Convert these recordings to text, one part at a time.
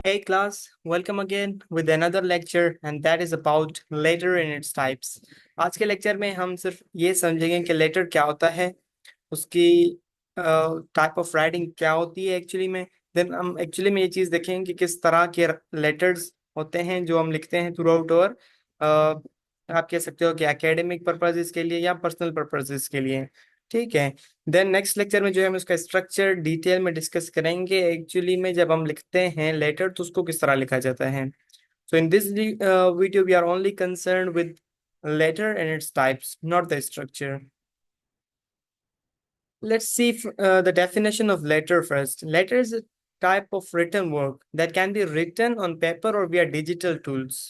Hey class, welcome again with another lecture and that is about letter in its types. आज के lecture में हम सिर्फ ये समझेंगे कि लेटर क्या होता है, उसकी टाइप ऑफ राइटिंग क्या होती है एक्चुअली में। देन हम एक्चुअली में ये चीज़ देखेंगे कि किस तरह के लेटर्स होते हैं जो हम लिखते हैं थ्रू आउट और आप कह सकते हो कि एकेडमिक पर्पसेस के लिए या पर्सनल पर्पसेस के लिए। ठीक है। देन नेक्स्ट लेक्चर में जो है हम उसका स्ट्रक्चर डिटेल में डिस्कस करेंगे। एक्चुअली में जब हम लिखते हैं लेटर तो उसको किस तरह लिखा जाता है। So in this video we are only concern with letter and it's types, not the structure. Let's see the definition of letter first. Letter is a type of written work that can be written on paper or via digital tools.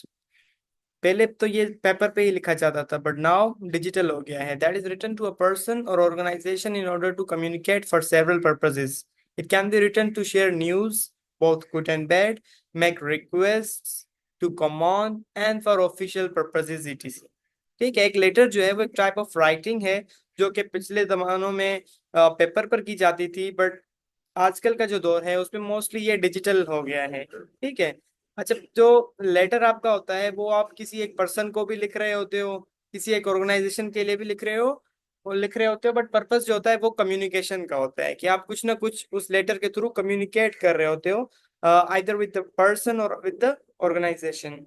पहले तो ये paper पे ही लिखा जाता था but now digital हो गया है। That is written to a person और organisation in order to communicate for several purposes. It can be written to share news both good and bad, make request, to command and for official purposes etc। ठीक है, एक letter जो है वो एक type of writing है जो कि पिछले जमानों में पेपर पर की जाती थी बट आजकल का जो दौर है उसमें मोस्टली ये डिजिटल हो गया है। ठीक है। अच्छा, जो लेटर आपका होता है वो आप किसी एक पर्सन को भी लिख रहे होते हो, किसी एक ऑर्गेनाइजेशन के लिए भी लिख रहे हो और लिख रहे होते हो, बट पर्पस जो होता है वो कम्युनिकेशन का होता है कि आप कुछ ना कुछ उस लेटर के थ्रू कम्युनिकेट कर रहे होते हो आइदर विद द पर्सन और विद द ऑर्गेनाइजेशन।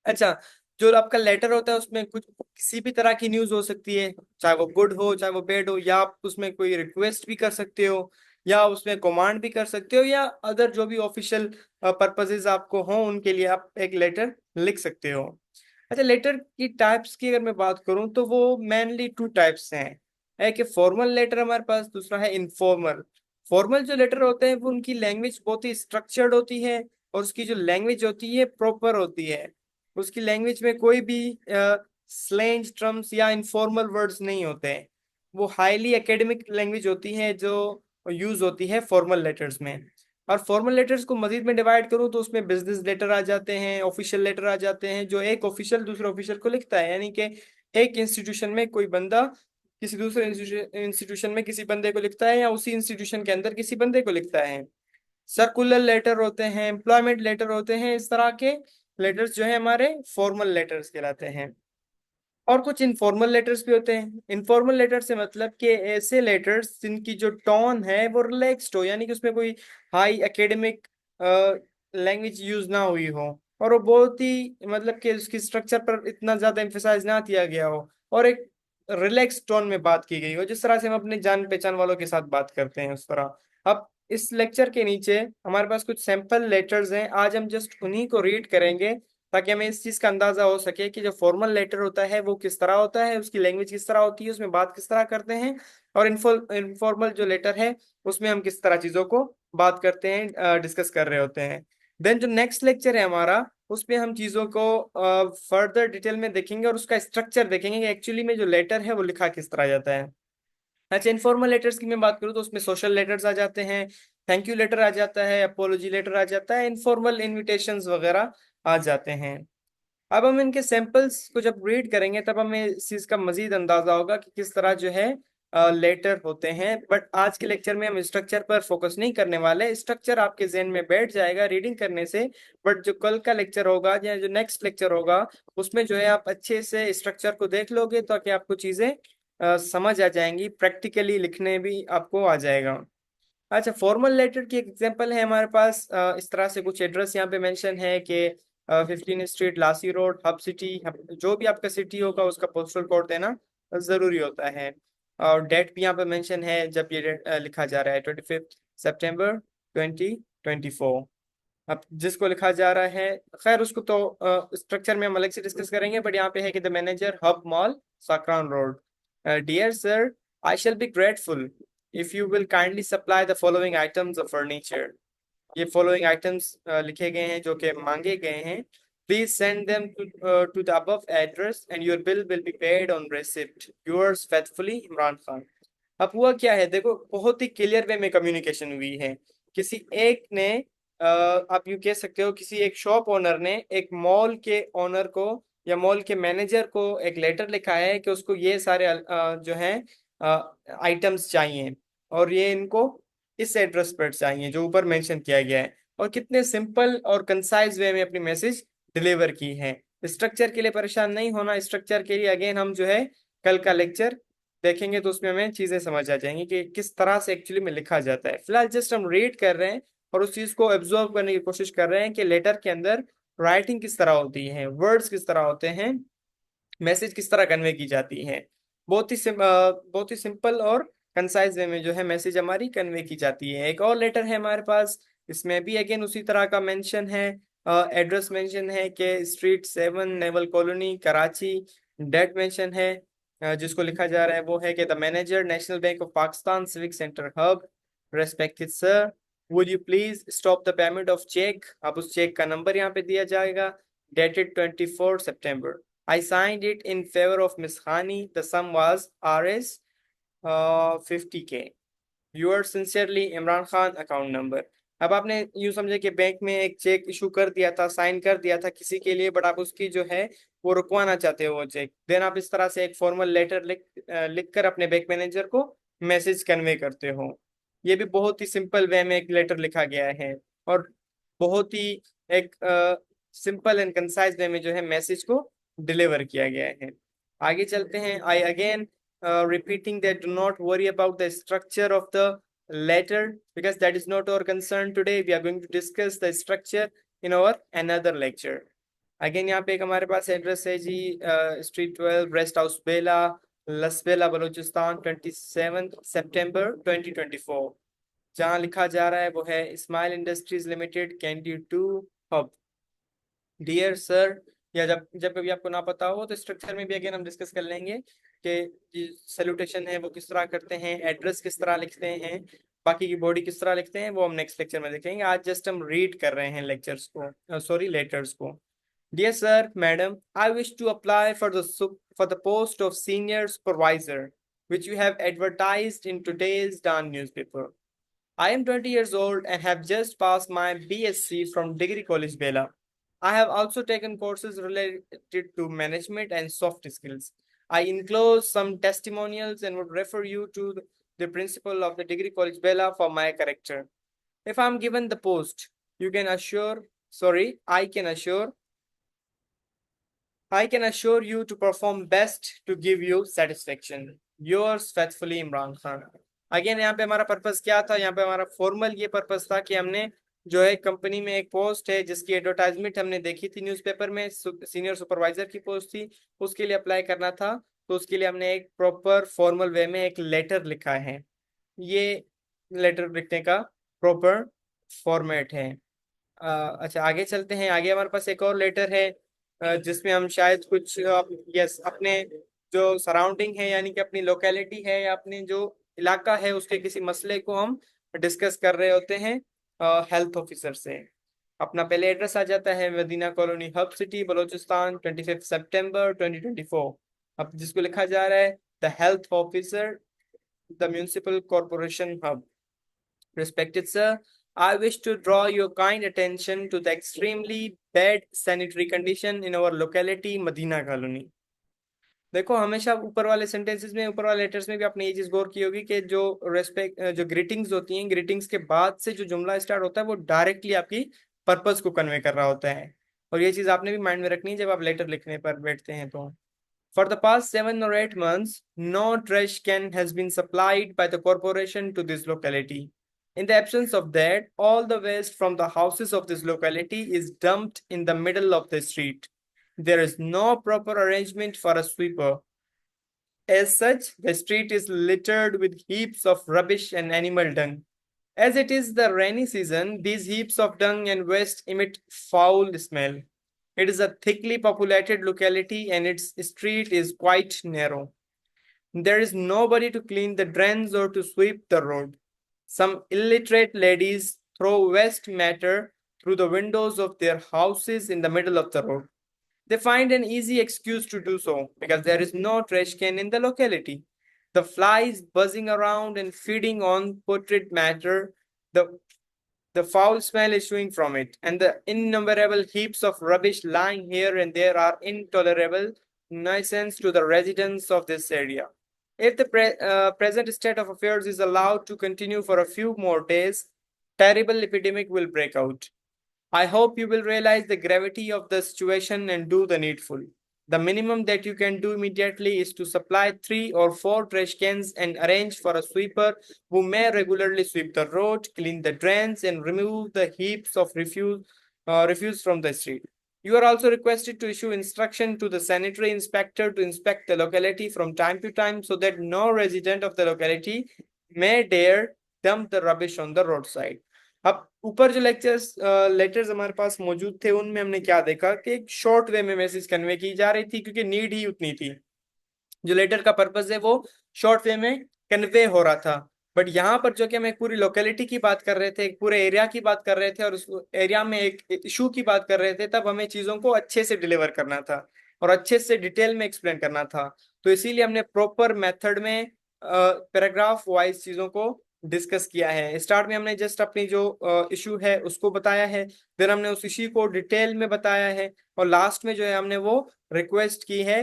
अच्छा, जो आपका लेटर होता है उसमें कुछ किसी भी तरह की न्यूज हो सकती है, चाहे वो गुड हो चाहे वो बैड हो, या आप उसमें कोई रिक्वेस्ट भी कर सकते हो या उसमें कमांड भी कर सकते हो या अदर जो भी ऑफिशियल पर्पसेस आपको हो उनके लिए आप एक लेटर लिख सकते हो। अच्छा, लेटर की टाइप्स की अगर मैं बात करूं तो वो मेनली टू टाइप्स हैं। एक है फॉर्मल लेटर हमारे पास, दूसरा है इनफॉर्मल। फॉर्मल जो लेटर होते हैं वो उनकी लैंग्वेज बहुत ही स्ट्रक्चर्ड होती है और उसकी जो लैंग्वेज होती है प्रॉपर होती है। उसकी लैंग्वेज में कोई भी स्लैंग टर्म्स या इनफॉर्मल वर्ड्स नहीं होते हैं। वो हाईली एकेडमिक लैंग्वेज होती है जो यूज होती है फॉर्मल लेटर्स में। और फॉर्मल लेटर्स को मजीद में डिवाइड करूँ तो उसमें बिजनेस लेटर आ जाते हैं, ऑफिशियल लेटर आ जाते हैं, जो एक ऑफिशियल दूसरे ऑफिशियल को लिखता है, यानी कि एक इंस्टीट्यूशन में कोई बंदा किसी दूसरे इंस्टीट्यूशन में किसी बंदे को लिखता है या उसी इंस्टीट्यूशन के अंदर किसी बंदे को लिखता है। सर्कुलर लेटर होते हैं, एम्प्लॉयमेंट लेटर होते हैं, इस तरह के लेटर्स जो है हमारे फॉर्मल लेटर्स कहलाते हैं। और कुछ इनफॉर्मल लेटर्स भी होते हैं। इनफॉर्मल लेटर से मतलब कि ऐसे लेटर्स जिनकी जो टोन है वो रिलैक्स्ड हो, यानी कि उसमें कोई हाई एकेडमिक लैंग्वेज यूज ना हुई हो और वो बहुत ही मतलब कि उसकी स्ट्रक्चर पर इतना ज्यादा एम्फेसाइज ना किया गया हो और एक रिलैक्स टोन में बात की गई हो, जिस तरह से हम अपने जान पहचान वालों के साथ बात करते हैं उस तरह। अब इस लेक्चर के नीचे हमारे पास कुछ सैंपल लेटर्स हैं, आज हम जस्ट उन्हीं को रीड करेंगे ताकि हमें इस चीज का अंदाजा हो सके कि जो फॉर्मल लेटर होता है वो किस तरह होता है, उसकी लैंग्वेज किस तरह होती है, उसमें बात किस तरह करते हैं, और इनफॉर्मल जो लेटर है उसमें हम किस तरह चीजों को बात करते हैं, डिस्कस कर रहे होते हैं। देन जो नेक्स्ट लेक्चर है हमारा उसमें हम चीजों को फर्दर डिटेल में देखेंगे और उसका स्ट्रक्चर देखेंगे कि एक्चुअली में जो लेटर है वो लिखा किस तरह जाता है। अच्छा, इनफॉर्मल लेटर्स की मैं बात करूँ तो उसमें सोशल लेटर्स आ जाते हैं, थैंक यू लेटर आ जाता है, अपोलॉजी लेटर आ जाता है, इनफॉर्मल इनविटेशंस वगैरह आ जाते हैं। अब हम इनके सैंपल्स को जब रीड करेंगे तब हमें इस चीज का मजीद अंदाजा होगा कि किस तरह जो है लेटर होते हैं। बट आज के लेक्चर में हम स्ट्रक्चर पर फोकस नहीं करने वाले, स्ट्रक्चर आपके जहन में बैठ जाएगा रीडिंग करने से। बट जो कल का लेक्चर होगा या जो नेक्स्ट लेक्चर होगा उसमें जो है आप अच्छे से स्ट्रक्चर को देख लोगे ताकि आपको चीजें समझ आ जाएंगी, प्रैक्टिकली लिखने भी आपको आ जाएगा। अच्छा, फॉर्मल लेटर की एग्जांपल है हमारे पास इस तरह से कुछ एड्रेस यहाँ पे मेंशन है कि 15 स्ट्रीट, लासी रोड, हब सिटी, जो भी आपका सिटी होगा उसका पोस्टल कोड देना जरूरी होता है। और डेट भी यहाँ पे मेंशन है जब ये डेट लिखा जा रहा है, 25 सितंबर 2024। अब जिसको लिखा जा रहा है, खैर उसको तो स्ट्रक्चर में हम अलग से डिस्कस करेंगे, बट यहाँ पे है कि the manager, hub mall, Sakran road. Dear sir, I shall be grateful if you will kindly supply the following items of furniture। ये following items लिखे गए हैं जो कि मांगे गए हैं। Please send them to the above address and your bill will be paid on receipt। Yours faithfully, Imran Khan. अब हुआ क्या है, देखो बहुत ही क्लियर वे में कम्युनिकेशन हुई है। किसी एक ने आप यूँ कह सकते हो किसी एक शॉप ओनर ने एक मॉल के ओनर को या मॉल के मैनेजर को एक लेटर लिखा है कि उसको ये सारे जो हैं आइटम्स चाहिए और ये इनको इस एड्रेस पर चाहिए जो ऊपर मेंशन किया गया है। और कितने सिंपल और कंसाइज वे में अपनी मैसेज डिलीवर की है। स्ट्रक्चर के लिए परेशान नहीं होना, स्ट्रक्चर के लिए अगेन हम जो है कल का लेक्चर देखेंगे तो उसमें हमें चीजें समझ आ जाएंगी कि किस तरह से एक्चुअली में लिखा जाता है। फिलहाल जस्ट हम रीड कर रहे हैं और उस चीज को एब्जॉर्व करने की कोशिश कर रहे हैं कि लेटर के अंदर राइटिंग किस तरह होती है, वर्ड्स किस तरह होते हैं, मैसेज किस तरह कन्वे की जाती है। बहुत ही सिंपल और कंसाइज वे में जो है मैसेज हमारी कन्वे की जाती है। एक और लेटर है हमारे पास, इसमें भी अगेन उसी तरह का मेंशन है, एड्रेस मेंशन है कि street 7 Naval Colony Karachi. Date mention है, जिसको लिखा जा रहा है वो है कि the manager National Bank of Pakistan Civic Centre Hub, respected sir would you please stop the payment of cheque. अब उस चेक का नंबर यहाँ पे दिया जाएगा, dated 24 September। I signed it in favor of Miss Khani. The sum was Rs 50K. Yours sincerely, Imran Khan, account number. अब आपने यूं समझे कि बैंक में एक चेक इशू कर दिया था, साइन कर दिया था किसी के लिए, बट आप उसकी जो है वो रुकवाना चाहते हो वो चेक, देन आप इस तरह से एक फॉर्मल लेटर लिख कर अपने बैंक मैनेजर को मैसेज कन्वे करते हो। ये भी बहुत ही सिंपल वे में एक लेटर लिखा गया है और बहुत ही एक सिंपल एंड कंसाइज वे में जो है मैसेज को डिलीवर किया गया है। आगे चलते हैं। I again repeating that do not worry about the structure of the letter because that is not our concern today. We are going to discuss the structure in our another lecture. Again यहाँ पे एक हमारे पास address है जी, street 12 rest house बेला, Lasbela Balochistan, 27 September 2024। जहाँ लिखा जा रहा है वो है Smile Industries Limited candy 2 Hub. Dear sir, या जब जब कभी आपको ना पता हो तो स्ट्रक्चर में भी अगेन हम डिस्कस कर लेंगे कि सैल्यूटेशन है वो किस तरह करते हैं, एड्रेस किस तरह लिखते हैं, बाकी की बॉडी किस तरह लिखते हैं वो हम नेक्स्ट लेक्चर में देखेंगे। आज जस्ट हम रीड कर रहे हैं लेक्चर्स को, सॉरी लेटर्स को। Dear sir madam, I wish to apply for the post of senior supervisor which you have advertised in today's Dawn newspaper. I am 20 years old and have just passed my BSc from Degree College Bela. I have also taken courses related to management and soft skills. I enclose some testimonials and would refer you to the principal of the Degree College Bela for my character. If I am given the post, you can assure, sorry, I can assure you to perform best to give you satisfaction. Yours faithfully, Imran Khan. Again यहाँ पे हमारा purpose क्या था, यहाँ पे हमारा formal ये purpose था कि हमने जो है कंपनी में एक पोस्ट है जिसकी एडवर्टाइजमेंट हमने देखी थी न्यूज़पेपर में, सीनियर सुपरवाइजर की पोस्ट थी, उसके लिए अप्लाई करना था। तो उसके लिए हमने एक प्रॉपर फॉर्मल वे में एक लेटर लिखा है। ये लेटर लिखने का प्रॉपर फॉर्मेट है। अच्छा आगे चलते हैं। आगे हमारे पास एक और लेटर है, जिसमें हम शायद कुछ यस अपने जो सराउंडिंग है यानी कि अपनी लोकेलिटी है या अपने जो इलाका है उसके किसी मसले को हम डिस्कस कर रहे होते हैं हेल्थ ऑफिसर से। अपना पहले एड्रेस आ जाता है Madina colony Hub city Balochistan 25 September 2024। अब जिसको लिखा जा रहा है the health officer the municipal corporation Hub. Respected sir, I wish to draw your kind attention to the extremely bad sanitary condition in our locality, Madina Colony. देखो हमेशा ऊपर वाले सेंटेंसेस में, ऊपर वाले लेटर्स में भी आपने ये चीज गौर की होगी कि जो ग्रीटिंग्स होती हैं, ग्रीटिंग्स के बाद से जो जुमला स्टार्ट होता है वो डायरेक्टली आपकी पर्पस को कन्वे कर रहा होता है। और ये चीज आपने भी माइंड में रखनी है जब आप लेटर लिखने पर बैठते हैं तो। For the past 7 or 8 months, no trash can has been supplied by the corporation to this locality. In the absence of that, all the waste from the houses of this locality is dumped in the middle of the street. There is no proper arrangement for a sweeper. As such, the street is littered with heaps of rubbish and animal dung. As it is the rainy season, these heaps of dung and waste emit foul smell. It is a thickly populated locality and its street is quite narrow. There is nobody to clean the drains or to sweep the road. Some illiterate ladies throw waste matter through the windows of their houses in the middle of the road. They find an easy excuse to do so because there is no trash can in the locality. The flies buzzing around and feeding on putrid matter, the foul smell issuing from it, and the innumerable heaps of rubbish lying here and there are intolerable nuisance to the residents of this area. If the present state of affairs is allowed to continue for a few more days, terrible epidemic will break out. I hope you will realize the gravity of the situation and do the needful. The minimum that you can do immediately is to supply 3 or 4 trash cans and arrange for a sweeper who may regularly sweep the road, clean the drains, and remove the heaps of refuse from the street. You are also requested to issue instruction to the sanitary inspector to inspect the locality from time to time so that no resident of the locality may dare dump the rubbish on the roadside. अब ऊपर जो letters हमारे पास मौजूद थे उनमें हमने क्या देखा कि एक शॉर्ट वे में मैसेज कन्वे की जा रही थी क्योंकि नीड ही उतनी थी। जो लेटर का पर्पस है वो शॉर्ट वे में कन्वे हो रहा था। बट यहाँ पर जो कि हम एक पूरी लोकेलिटी की बात कर रहे थे, एक पूरे एरिया की बात कर रहे थे और उस एरिया में एक इशू की बात कर रहे थे, तब हमें चीजों को अच्छे से डिलीवर करना था और अच्छे से डिटेल में एक्सप्लेन करना था। तो इसीलिए हमने प्रॉपर मेथड में पैराग्राफ वाइज चीजों को डिस्कस किया है। स्टार्ट में हमने जस्ट अपनी जो इशू है उसको बताया है, फिर हमने उस इशू को डिटेल में बताया है और लास्ट में जो है हमने वो रिक्वेस्ट की है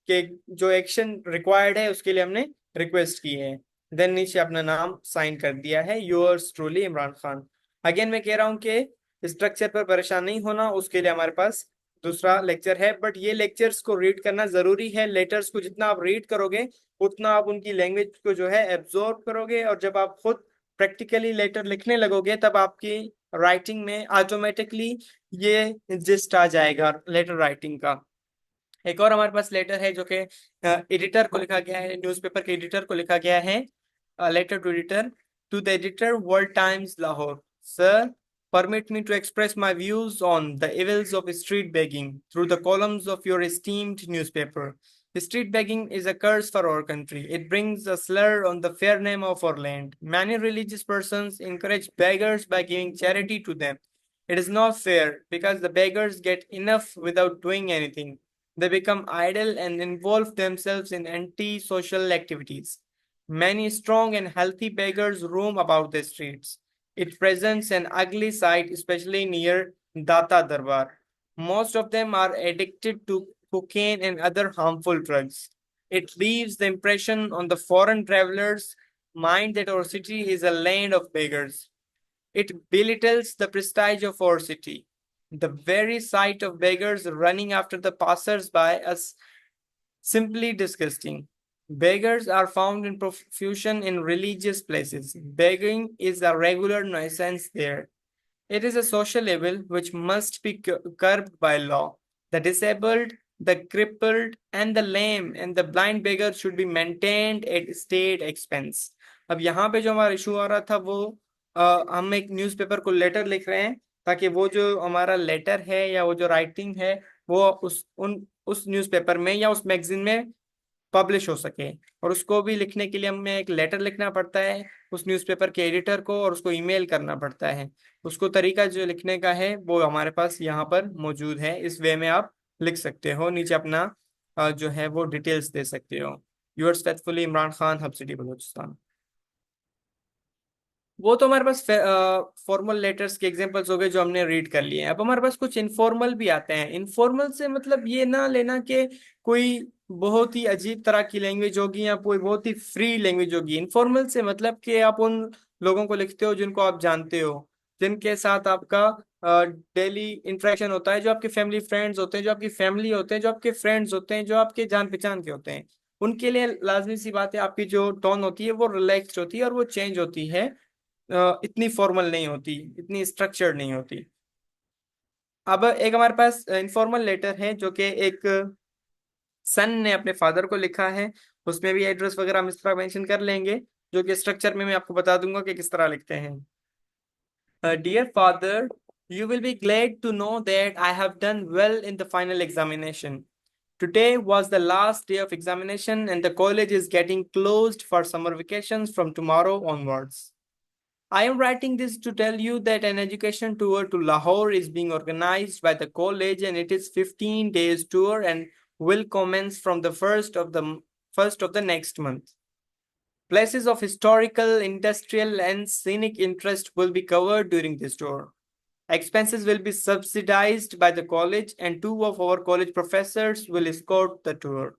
कि जो एक्शन रिक्वायर्ड है उसके लिए हमने रिक्वेस्ट की है। देन नीचे अपना नाम साइन कर दिया है, yours truly Imran Khan. Again मैं कह रहा हूँ कि स्ट्रक्चर पर परेशान नहीं होना, उसके लिए हमारे पास दूसरा लेक्चर है। बट ये लेक्चर्स को रीड करना जरूरी है। लेटर्स को जितना आप रीड करोगे उतना आप उनकी लैंग्वेज को जो है एब्जॉर्ब करोगे और जब आप खुद प्रैक्टिकली लेटर लिखने लगोगे तब आपकी राइटिंग में ऑटोमेटिकली ये जिस्ट आ जाएगा लेटर राइटिंग का। एक और हमारे पास लेटर है जो कि एडिटर को लिखा गया है, न्यूज़पेपर के एडिटर को लिखा गया है। Letter to editor, to the editor, World Times Lahore. Sir, permit me to express my views on the evils of street begging through the columns of your esteemed newspaper. Street begging is a curse for our country. It brings a slur on the fair name of our land. Many religious persons encourage beggars by giving charity to them. It is not fair because the beggars get enough without doing anything. They become idle and involve themselves in anti-social activities. Many strong and healthy beggars roam about the streets. It presents an ugly sight, especially near Data Darbar. Most of them are addicted to cocaine and other harmful drugs. It leaves the impression on the foreign traveler's mind that our city is a land of beggars. It belittles the prestige of our city. The very sight of beggars running after the passers-by is simply disgusting. Beggars are found in profusion in religious places. Begging is a regular nuisance there. It is a social evil which must be curbed by law. The disabled, the crippled, and the lame and the blind beggar should be maintained at state expense. अब यहाँ पे जो हमारा issue आ रहा था वो हम एक न्यूज़पेपर को लेटर लिख रहे हैं ताकि वो जो हमारा लेटर है या वो जो राइटिंग है वो उस न्यूज़पेपर में या उस मैगजीन में पब्लिश हो सके। और उसको भी लिखने के लिए हमें एक लेटर लिखना पड़ता है उस न्यूज़पेपर के एडिटर को और उसको ईमेल करना पड़ता है। उसको तरीका जो लिखने का है वो हमारे पास यहाँ पर मौजूद है। इस वे में आप लिख सकते हो, नीचे अपना जो है वो डिटेल्स दे सकते हो। Yours faithfully Imran Khan, hub city Balochistan. वो तो हमारे पास फॉर्मल लेटर्स के एग्जांपल्स हो गए जो हमने रीड कर लिए हैं। अब हमारे पास कुछ इनफॉर्मल भी आते हैं। इनफॉर्मल से मतलब ये ना लेना कि कोई बहुत ही अजीब तरह की लैंग्वेज होगी या कोई बहुत ही फ्री लैंग्वेज होगी। इनफॉर्मल से मतलब कि आप उन लोगों को लिखते हो जिनको आप जानते हो, जिनके साथ आपका डेली इंटरेक्शन होता है, जो आपके फैमिली फ्रेंड्स होते हैं, जो आपकी फैमिली होते हैं, जो आपके फ्रेंड्स होते हैं, जो आपके जान पहचान के होते हैं। उनके लिए लाजमी सी बात है आपकी जो टोन होती है वो रिलैक्स्ड होती है और वो चेंज होती है, इतनी फॉर्मल नहीं होती, इतनी स्ट्रक्चर्ड नहीं होती। अब एक हमारे पास इनफॉर्मल लेटर है जो कि एक सन ने अपने फादर को लिखा है। उसमें भी एड्रेस वगैरह हम इस तरह मेंशन कर लेंगे, जो कि स्ट्रक्चर में मैं आपको बता दूंगा कि किस तरह लिखते हैं। Dear father, you will be glad to know that I have done well in the final examination. Today was the last day of examination and the college is getting closed for summer vacations from tomorrow onwards. I am writing this to tell you that an education tour to Lahore is being organized by the college and it is 15 days tour and will commence from the first of the next month. Places of historical, industrial and scenic interest will be covered during this tour. Expenses will be subsidized by the college and 2 of our college professors will escort the tour.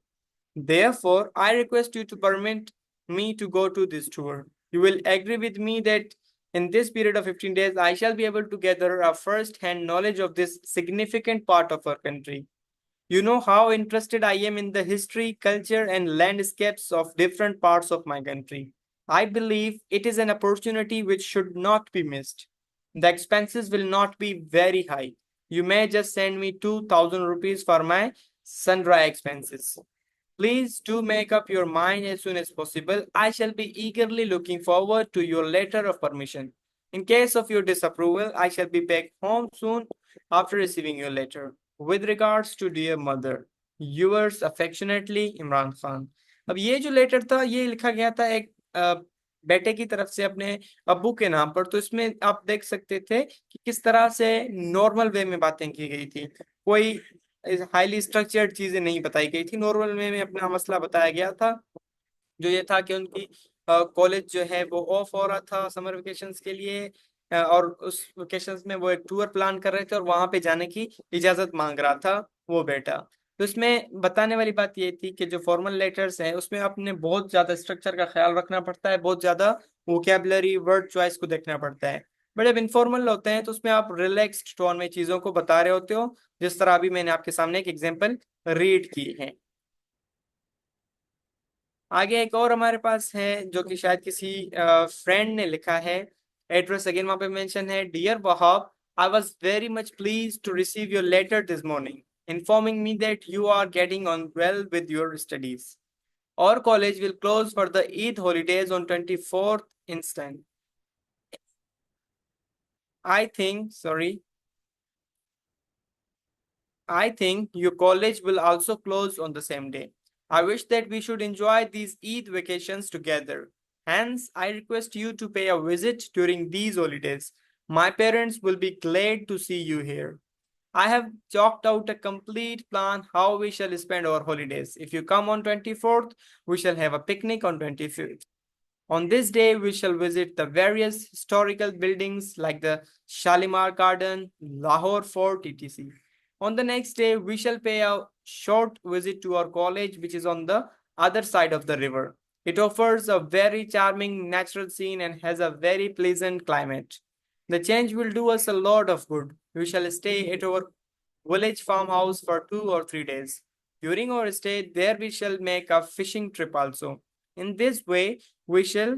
Therefore, I request you to permit me to go to this tour. You will agree with me that In this period of 15 days, I shall be able to gather a first-hand knowledge of this significant part of our country. You know how interested I am in the history, culture, and landscapes of different parts of my country. I believe it is an opportunity which should not be missed. The expenses will not be very high. You may just send me 2000 rupees for my sundry expenses. Please do make up your mind as soon as possible. I shall be eagerly looking forward to your letter of permission. In case of your disapproval, I shall be back home soon after receiving your letter. With regards to dear mother, yours affectionately Imran Khan. अब ये जो letter था ये लिखा गया था एक बेटे की तरफ से अपने अब्बू के नाम पर। तो इसमें आप देख सकते थे कि किस तरह से नॉर्मल वे में बातें की गई थी। कोई हाईली स्ट्रक्चर्ड चीजें नहीं बताई गई थी, नॉर्मल वे में अपना मसला बताया गया था। जो ये था कि उनकी कॉलेज जो है वो ऑफ हो रहा था समर वेकेशंस के लिए, और उस वेकेशंस में वो एक टूर प्लान कर रहे थे और वहां पे जाने की इजाजत मांग रहा था वो बेटा। तो इसमें बताने वाली बात ये थी कि जो फॉर्मल लेटर्स हैं उसमें अपने बहुत ज्यादा स्ट्रक्चर का ख्याल रखना पड़ता है, बहुत ज्यादा वोकेबलरी वर्ड चॉइस को देखना पड़ता है। बट जब इनफॉर्मल होते हैं तो उसमें आप रिलैक्स्ड टोन में चीजों को बता रहे होते हो, जिस तरह अभी मैंने आपके सामने एक एग्जांपल रीड की है। आगे एक और हमारे पास है जो कि शायद किसी फ्रेंड ने लिखा है। एड्रेस अगेन वहां पे मेंशन है, dear Wahab, I was very much please to receive your letter this morning informing me that you are getting on well with your studies. Our college will close for the Eid holidays on 24th instant. I think, sorry, I think your college will also close on the same day. I wish that we should enjoy these Eid vacations together. Hence, I request you to pay a visit during these holidays. My parents will be glad to see you here. I have chalked out a complete plan how we shall spend our holidays. If you come on 24th, we shall have a picnic on 25th. On this day, we shall visit the various historical buildings like the Shalimar Garden, Lahore Fort, etc. On the next day, we shall pay a short visit to our college, which is on the other side of the river. It offers a very charming natural scene and has a very pleasant climate. The change will do us a lot of good. We shall stay at our village farmhouse for 2 or 3 days. During our stay, there we shall make a fishing trip also. In this way, we shall,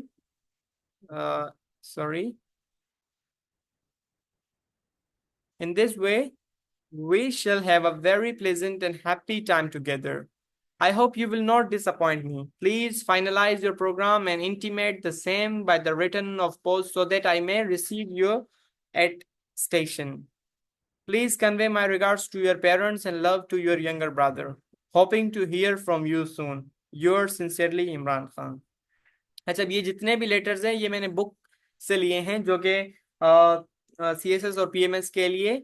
uh, sorry, in this way, we shall have a very pleasant and happy time together. I hope you will not disappoint me. Please finalize your program and intimate the same by the return of post so that I may receive you at station. Please convey my regards to your parents and love to your younger brother. Hoping to hear from you soon. Yours sincerely, Imran Khan. अच्छा, अब ये जितने भी letters हैं ये मैंने book से लिए हैं जो कि CSS और PMS के लिए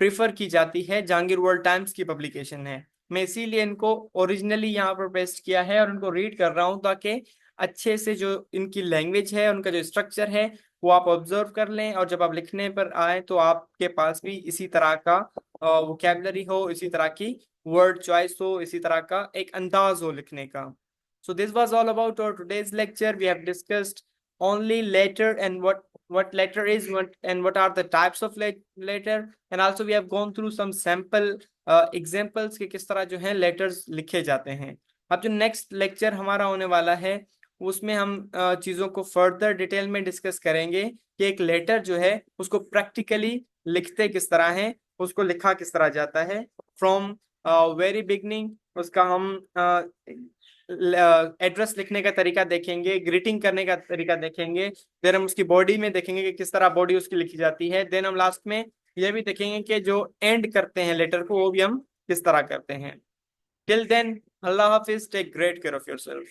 प्रिफर की जाती है, जहांगीर वर्ल्ड टाइम्स की पब्लिकेशन है। मैं इसीलिए इनको ओरिजिनली यहाँ पर पेस्ट किया है और उनको रीड कर रहा हूँ ताकि अच्छे से जो इनकी लैंग्वेज है, उनका जो स्ट्रक्चर है वो आप ऑब्जर्व कर लें, और जब आप लिखने पर आए तो आपके पास भी इसी तरह का वोकेबलरी हो, इसी तरह की वर्ड चॉइस हो, इसी तरह का एक अंदाज हो लिखने का। So this was all about our today's lecture. We have discussed only letter and what letter is, what are the types of letter, and also we have gone through some sample examples कि किस तरह जो है letters लिखे जाते हैं। अब जो next lecture हमारा होने वाला है उसमें हम चीज़ों को further डिटेल में डिस्कस करेंगे कि एक लेटर जो है उसको प्रैक्टिकली लिखते किस तरह है, उसको लिखा किस तरह जाता है। फ्रॉम वेरी बिगनिंग उसका हम एड्रेस लिखने का तरीका देखेंगे, ग्रीटिंग करने का तरीका देखेंगे, देन हम उसकी बॉडी में देखेंगे कि किस तरह बॉडी उसकी लिखी जाती है, देन हम लास्ट में ये भी देखेंगे कि जो एंड करते हैं लेटर को वो भी हम किस तरह करते हैं। टिल देन, अल्लाह हाफिज, take great care of yourself.